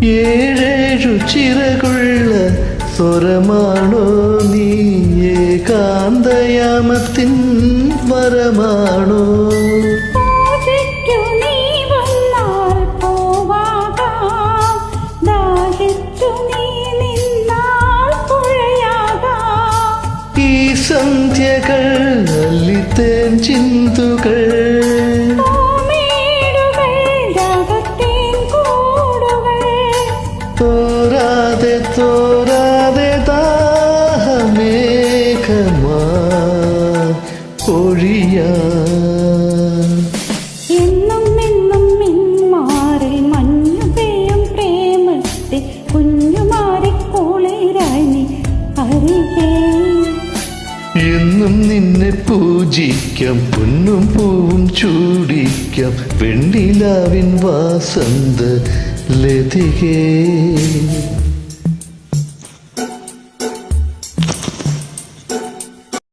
ഏഴേഴു ചിറകുള്ള സ്വരമാണോ നീ? ഏകാന്തയാമത്തിൻ വരമാണോ? ഈ സന്ധ്യകൾ അല്ലിത്തേൻ ചിന്തുകൾ തോരാതെ തോരാതെ ദാഹമേഘമാ പൊഴിയാ. എന്നും എന്നും മിന്മാറിൽ മഞ്ഞു പെയ്യും പ്രേമത്തെ കുഞ്ഞുമാറിക്കോളേരായി നീ അരികേ. എന്നും നിന്നെ പൂജിക്കാം, പൊന്നും പൂവും ചൂടിക്കാം, വെണ്ണിലാവിൻ വാസന്ത ലതികേ.